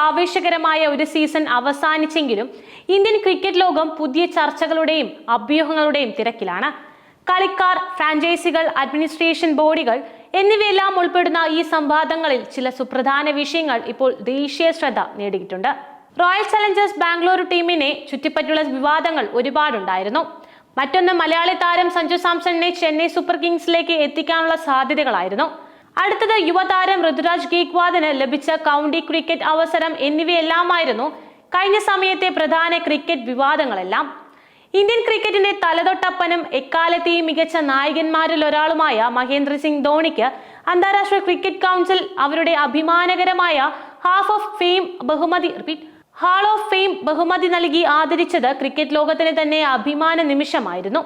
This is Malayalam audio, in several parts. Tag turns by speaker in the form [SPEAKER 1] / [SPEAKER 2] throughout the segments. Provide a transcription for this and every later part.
[SPEAKER 1] ആവേശകരമായ ഒരു സീസൺ അവസാനിച്ചെങ്കിലും ഇന്ത്യൻ ക്രിക്കറ്റ് ലോകം പുതിയ ചർച്ചകളുടെയും അഭ്യൂഹങ്ങളുടെയും തിരക്കിലാണ്. കളിക്കാർ, ഫ്രാഞ്ചൈസികൾ, അഡ്മിനിസ്ട്രേഷൻ ബോഡികൾ എന്നിവയെല്ലാം ഉൾപ്പെടുന്ന ഈ സംവാദങ്ങളിൽ ചില സുപ്രധാന വിഷയങ്ങൾ ഇപ്പോൾ ദേശീയ ശ്രദ്ധ നേടിയിട്ടുണ്ട്. റോയൽ ചലഞ്ചേഴ്സ് ബാംഗ്ലൂരു ടീമിനെ ചുറ്റിപ്പറ്റിയുള്ള വിവാദങ്ങൾ ഒരുപാടുണ്ടായിരുന്നു. മറ്റൊന്ന് മലയാളി താരം സഞ്ജു സാംസണിനെ ചെന്നൈ സൂപ്പർ കിങ്സിലേക്ക് എത്തിക്കാനുള്ള സാധ്യതകളായിരുന്നു. അടുത്തത് യുവതാരം ഋതുരാജ് ഗേക്വാദിന് ലഭിച്ച കൗണ്ടി ക്രിക്കറ്റ് അവസരം എന്നിവയെല്ലാമായിരുന്നു കഴിഞ്ഞ സമയത്തെ പ്രധാന ക്രിക്കറ്റ് വിവാദങ്ങളെല്ലാം. ഇന്ത്യൻ ക്രിക്കറ്റിന്റെ തലതൊട്ടപ്പനും എക്കാലത്തെയും മികച്ച നായകന്മാരിൽ ഒരാളുമായ മഹേന്ദ്ര സിംഗ് ധോണിക്ക് അന്താരാഷ്ട്ര ക്രിക്കറ്റ് കൗൺസിൽ അവരുടെ അഭിമാനകരമായ ഹാൾ ഓഫ് ഫെയിം ബഹുമതി നൽകി ആദരിച്ചത് ക്രിക്കറ്റ് ലോകത്തിന് തന്നെ അഭിമാന നിമിഷമായിരുന്നു.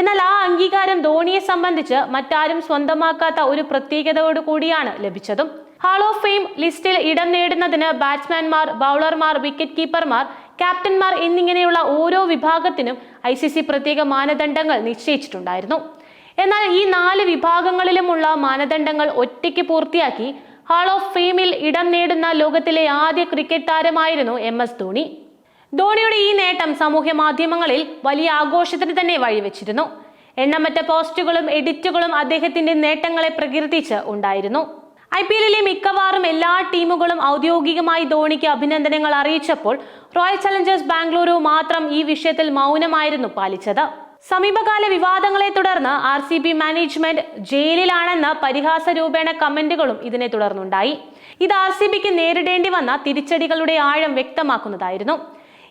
[SPEAKER 1] എന്നാൽ ആ അംഗീകാരം ധോണിയെ സംബന്ധിച്ച് മറ്റാരും സ്വന്തമാക്കാത്ത ഒരു പ്രത്യേകതയോട് കൂടിയാണ് ലഭിച്ചതും. ഹാൾ ഓഫ് ഫെയിം ലിസ്റ്റിൽ ഇടം നേടുന്നതിന് ബാറ്റ്സ്മാൻമാർ, ബൗളർമാർ, വിക്കറ്റ് കീപ്പർമാർ, ക്യാപ്റ്റന്മാർ എന്നിങ്ങനെയുള്ള ഓരോ വിഭാഗത്തിനും ICC പ്രത്യേക മാനദണ്ഡങ്ങൾ നിശ്ചയിച്ചിട്ടുണ്ടായിരുന്നു. എന്നാൽ ഈ 4 വിഭാഗങ്ങളിലുമുള്ള മാനദണ്ഡങ്ങൾ ഒറ്റയ്ക്ക് പൂർത്തിയാക്കി ഹാൾ ഓഫ് ഫെയിമിൽ ഇടം നേടുന്ന ലോകത്തിലെ ആദ്യ ക്രിക്കറ്റ് താരമായിരുന്നു MS ധോണി. ധോണിയുടെ ഈ നേട്ടം സാമൂഹ്യ മാധ്യമങ്ങളിൽ വലിയ ആഘോഷത്തിന് തന്നെ വഴിവെച്ചിരുന്നു. എണ്ണമറ്റ പോസ്റ്റുകളും എഡിറ്റുകളും അദ്ദേഹത്തിന്റെ നേട്ടങ്ങളെ പ്രകീർത്തിച്ച് ഉണ്ടായിരുന്നു. IPL മിക്കവാറും എല്ലാ ടീമുകളും ഔദ്യോഗികമായി ധോണിക്ക് അഭിനന്ദനങ്ങൾ അറിയിച്ചപ്പോൾ റോയൽ ചലഞ്ചേഴ്സ് ബാംഗ്ലൂരു മാത്രം ഈ വിഷയത്തിൽ മൗനമായിരുന്നു പാലിച്ചത്. സമീപകാല വിവാദങ്ങളെ തുടർന്ന് RCB മാനേജ്മെന്റ് ജയിലിലാണെന്ന പരിഹാസ രൂപേണ കമന്റുകളും ഇതിനെ തുടർന്നുണ്ടായി. ഇത് RCBക്ക് നേരിടേണ്ടി വന്ന തിരിച്ചടികളുടെ ആഴം വ്യക്തമാക്കുന്നതായിരുന്നു.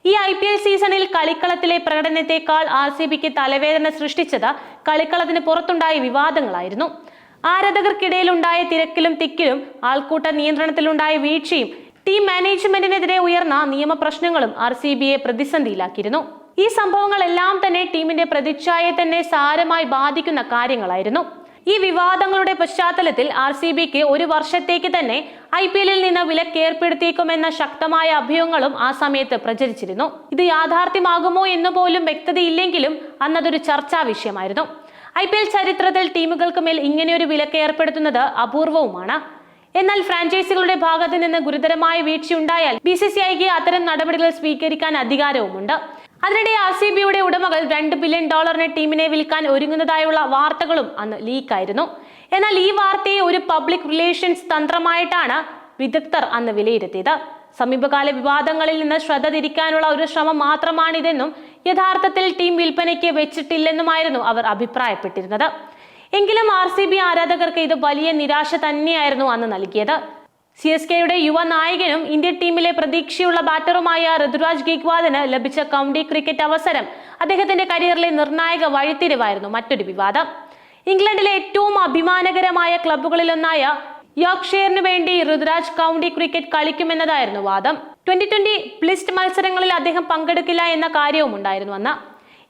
[SPEAKER 1] ഈ IPL സീസണിൽ കളിക്കളത്തിലെ പ്രകടനത്തെക്കാൾ RCBക്ക് തലവേദന സൃഷ്ടിച്ചത് കളിക്കളത്തിന് പുറത്തുണ്ടായ വിവാദങ്ങളായിരുന്നു. ആരാധകർക്കിടയിൽ ഉണ്ടായ തിരക്കിലും തിക്കിലും, ആൾക്കൂട്ട നിയന്ത്രണത്തിലുണ്ടായ വീഴ്ചയും ടീം മാനേജ്മെന്റിനെതിരെ ഉയർന്ന നിയമപ്രശ്നങ്ങളും RCBയെ പ്രതിസന്ധിയിലാക്കിയിരുന്നു. ഈ സംഭവങ്ങളെല്ലാം തന്നെ ടീമിന്റെ പ്രതിച്ഛായയെ തന്നെ സാരമായി ബാധിക്കുന്ന കാര്യങ്ങളായിരുന്നു. ഈ വിവാദങ്ങളുടെ പശ്ചാത്തലത്തിൽ RCBക്ക് 1 വർഷത്തേക്ക് തന്നെ IPL നിന്ന് വിലക്കേർപ്പെടുത്തിയേക്കുമെന്ന ശക്തമായ അഭ്യൂഹങ്ങളും ആ സമയത്ത് പ്രചരിച്ചിരുന്നു. ഇത് യാഥാർത്ഥ്യമാകുമോ എന്ന് പോലും വ്യക്തതയില്ലെങ്കിലും അന്നതൊരു ചർച്ചാ വിഷയമായിരുന്നു. IPL ചരിത്രത്തിൽ ടീമുകൾക്ക് മേൽ ഇങ്ങനെയൊരു വിലക്ക് ഏർപ്പെടുത്തുന്നത് അപൂർവവുമാണ്. എന്നാൽ ഫ്രാഞ്ചൈസികളുടെ ഭാഗത്ത് നിന്ന് ഗുരുതരമായ വീഴ്ചയുണ്ടായാൽ BCCIക്ക് അത്തരം നടപടികൾ സ്വീകരിക്കാൻ അധികാരവുമുണ്ട്. അതിനിടെ RCBയുടെ ഉടമകൾ $2 ബില്യൺ ടീമിനെ വിൽക്കാൻ ഒരുങ്ങുന്നതായുള്ള വാർത്തകളും അന്ന് ലീക്കായിരുന്നു. എന്നാൽ ഈ വാർത്തയെ ഒരു പബ്ലിക് റിലേഷൻസ് തന്ത്രമായിട്ടാണ് വിദഗ്ധർ അന്ന് വിലയിരുത്തിയത്. സമീപകാല വിവാദങ്ങളിൽ നിന്ന് ശ്രദ്ധ തിരിക്കാനുള്ള ഒരു ശ്രമം മാത്രമാണിതെന്നും യഥാർത്ഥത്തിൽ ടീം വിൽപ്പനയ്ക്ക് വെച്ചിട്ടില്ലെന്നുമായിരുന്നു അവർ അഭിപ്രായപ്പെട്ടിരുന്നത്. എങ്കിലും RCB ആരാധകർക്ക് ഇത് വലിയ നിരാശ തന്നെയായിരുന്നു അന്ന് നൽകിയത്. CSKയുടെ യുവ നായകനും ഇന്ത്യൻ ടീമിലെ പ്രതീക്ഷയുള്ള ബാറ്ററുമായ ഋതുരാജ് ഗേക്വാദിന് ലഭിച്ച കൗണ്ടി ക്രിക്കറ്റ് അവസരം അദ്ദേഹത്തിന്റെ കരിയറിലെ നിർണായക വഴിത്തിരിവായിരുന്നു മറ്റൊരു വിവാദം. ഇംഗ്ലണ്ടിലെ ഏറ്റവും അഭിമാനകരമായ ക്ലബ്ബുകളിലൊന്നായ യോർക്ക്ഷയറിന് വേണ്ടി ഋതുരാജ് കൗണ്ടി ക്രിക്കറ്റ് കളിക്കുമെന്നതായിരുന്നു വാദം. 2020 ലിസ്റ്റ് മത്സരങ്ങളിൽ അദ്ദേഹം പങ്കെടുക്കില്ല എന്ന കാര്യവും ഉണ്ടായിരുന്നു അന്ന്.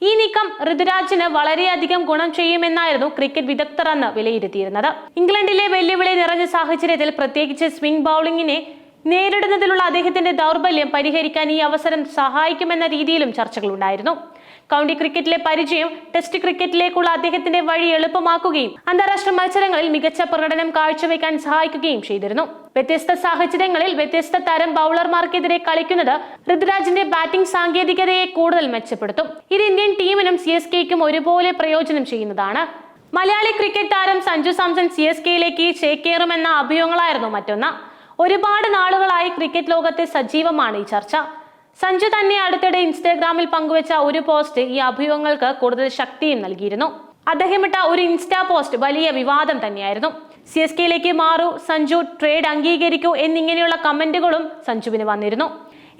[SPEAKER 1] ഈ നീക്കം ഋതുരാജിന് വളരെയധികം ഗുണം ചെയ്യുമെന്നായിരുന്നു ക്രിക്കറ്റ് വിദഗ്ധർ അന്ന് വിലയിരുത്തിയിരുന്നത്. ഇംഗ്ലണ്ടിലെ വെല്ലുവിളി നിറഞ്ഞ സാഹചര്യത്തിൽ പ്രത്യേകിച്ച് സ്വിംഗ് ബൗളിങ്ങിനെ നേരിടുന്നതിലുള്ള അദ്ദേഹത്തിന്റെ ദൗർബല്യം പരിഹരിക്കാൻ ഈ അവസരം സഹായിക്കുമെന്ന രീതിയിലും ചർച്ചകളുണ്ടായിരുന്നു. കൗണ്ടി ക്രിക്കറ്റിലെ പരിചയം ടെസ്റ്റ് ക്രിക്കറ്റിലേക്കുള്ള അദ്ദേഹത്തിന്റെ വഴി എളുപ്പമാക്കുകയും അന്താരാഷ്ട്ര മത്സരങ്ങളിൽ മികച്ച പ്രകടനം കാഴ്ചവെക്കാൻ സഹായിക്കുകയും ചെയ്തിരുന്നു. വ്യത്യസ്ത സാഹചര്യങ്ങളിൽ വ്യത്യസ്ത തരം ബൗളർമാർക്കെതിരെ കളിക്കുന്നത് ഋതുരാജിന്റെ ബാറ്റിംഗ് സാങ്കേതികതയെ കൂടുതൽ മെച്ചപ്പെടുത്തും. ഇത് ഇന്ത്യൻ ടീമിനും CSKയ്ക്കും ഒരുപോലെ പ്രയോജനം ചെയ്യുന്നതാണ്. മലയാളി ക്രിക്കറ്റ് താരം സഞ്ജു സാംസൺ CSKയിലേക്ക് ചേക്കേറുമെന്ന അഭ്യൂഹങ്ങളായിരുന്നു മറ്റൊന്ന്. ഒരുപാട് നാളുകളായി ക്രിക്കറ്റ് ലോകത്തെ സജീവമാണ് ഈ ചർച്ച. സഞ്ജു തന്നെ അടുത്തിടെ ഇൻസ്റ്റാഗ്രാമിൽ പങ്കുവച്ച ഒരു പോസ്റ്റ് ഈ അഭ്യൂഹങ്ങൾക്ക് കൂടുതൽ ശക്തിയും നൽകിയിരുന്നു. അദ്ദേഹം ഇട്ട ഒരു ഇൻസ്റ്റാ പോസ്റ്റ് വലിയ വിവാദം തന്നെയായിരുന്നു. CSKയിലേക്ക് മാറൂ, സഞ്ജു ട്രേഡ് അംഗീകരിക്കൂ എന്നിങ്ങനെയുള്ള കമന്റുകളും സഞ്ജുവിന് വന്നിരുന്നു.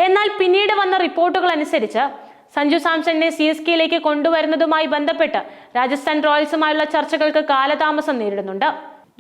[SPEAKER 1] എന്നാൽ പിന്നീട് വന്ന റിപ്പോർട്ടുകൾ അനുസരിച്ച് സഞ്ജു സാംസണിനെ CSKയിലേക്ക് കൊണ്ടുവരുന്നതുമായി ബന്ധപ്പെട്ട് രാജസ്ഥാൻ റോയൽസുമായുള്ള ചർച്ചകൾക്ക് കാലതാമസം നേരിടുന്നുണ്ട്.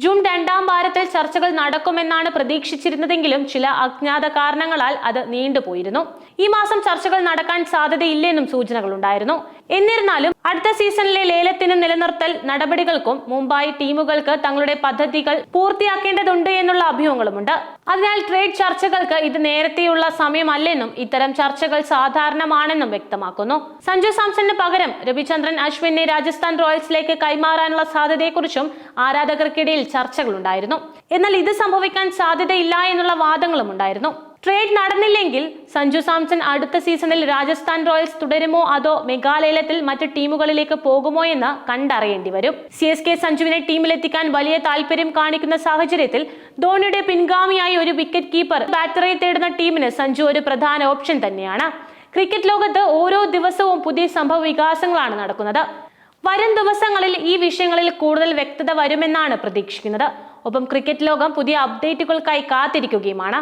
[SPEAKER 1] ജൂൺ 2-ാം വാരത്തിൽ ചർച്ചകൾ നടക്കുമെന്നാണ് പ്രതീക്ഷിച്ചിരുന്നതെങ്കിലും ചില അജ്ഞാത കാരണങ്ങളാൽ അത് നീണ്ടുപോയിരുന്നു. ഈ മാസം ചർച്ചകൾ നടക്കാൻ സാധ്യതയില്ലെന്നും സൂചനകളുണ്ടായിരുന്നു. എന്നിരുന്നാലും അടുത്ത സീസണിലെ ലേലത്തിന് നിലനിർത്തൽ നടപടികൾക്കും മുമ്പായി ടീമുകൾക്ക് തങ്ങളുടെ പദ്ധതികൾ പൂർത്തിയാക്കേണ്ടതുണ്ട് എന്നുള്ള അഭ്യൂഹങ്ങളുമുണ്ട്. അതിനാൽ ട്രേഡ് ചർച്ചകൾക്ക് ഇത് നേരത്തെയുള്ള സമയമല്ലെന്നും ഇത്തരം ചർച്ചകൾ സാധാരണമാണെന്നും വ്യക്തമാക്കുന്നു. സഞ്ജു സാംസണിന് പകരം രവിചന്ദ്രൻ അശ്വിനെ രാജസ്ഥാൻ റോയൽസിലേക്ക് കൈമാറാനുള്ള സാധ്യതയെക്കുറിച്ചും ആരാധകർക്കിടയിൽ ചർച്ചകളുണ്ടായിരുന്നു. എന്നാൽ ഇത് സംഭവിക്കാൻ സാധ്യതയില്ല എന്നുള്ള വാദങ്ങളും ഉണ്ടായിരുന്നു. ട്രേഡ് നടന്നില്ലെങ്കിൽ സഞ്ജു സാംസൺ അടുത്ത സീസണിൽ രാജസ്ഥാൻ റോയൽസ് തുടരുമോ അതോ മെഗാലയത്തിൽ മറ്റ് ടീമുകളിലേക്ക് പോകുമോ എന്ന് കണ്ടറിയേണ്ടി വരും. CSK സഞ്ജുവിനെ ടീമിലെത്തിക്കാൻ വലിയ താല്പര്യം കാണിക്കുന്ന സാഹചര്യത്തിൽ ധോണിയുടെ പിൻഗാമിയായി ഒരു വിക്കറ്റ് കീപ്പർ ബാറ്ററെ തേടുന്ന ടീമിന് സഞ്ജു ഒരു പ്രധാന ഓപ്ഷൻ തന്നെയാണ്. ക്രിക്കറ്റ് ലോകത്ത് ഓരോ ദിവസവും പുതിയ സംഭവ വികാസങ്ങളാണ് നടക്കുന്നത്. വരും ദിവസങ്ങളിൽ ഈ വിഷയങ്ങളിൽ കൂടുതൽ വ്യക്തത വരുമെന്നാണ് പ്രതീക്ഷിക്കുന്നത്. ഒപ്പം ക്രിക്കറ്റ് ലോകം പുതിയ അപ്ഡേറ്റുകൾക്കായി കാത്തിരിക്കുകയുമാണ്.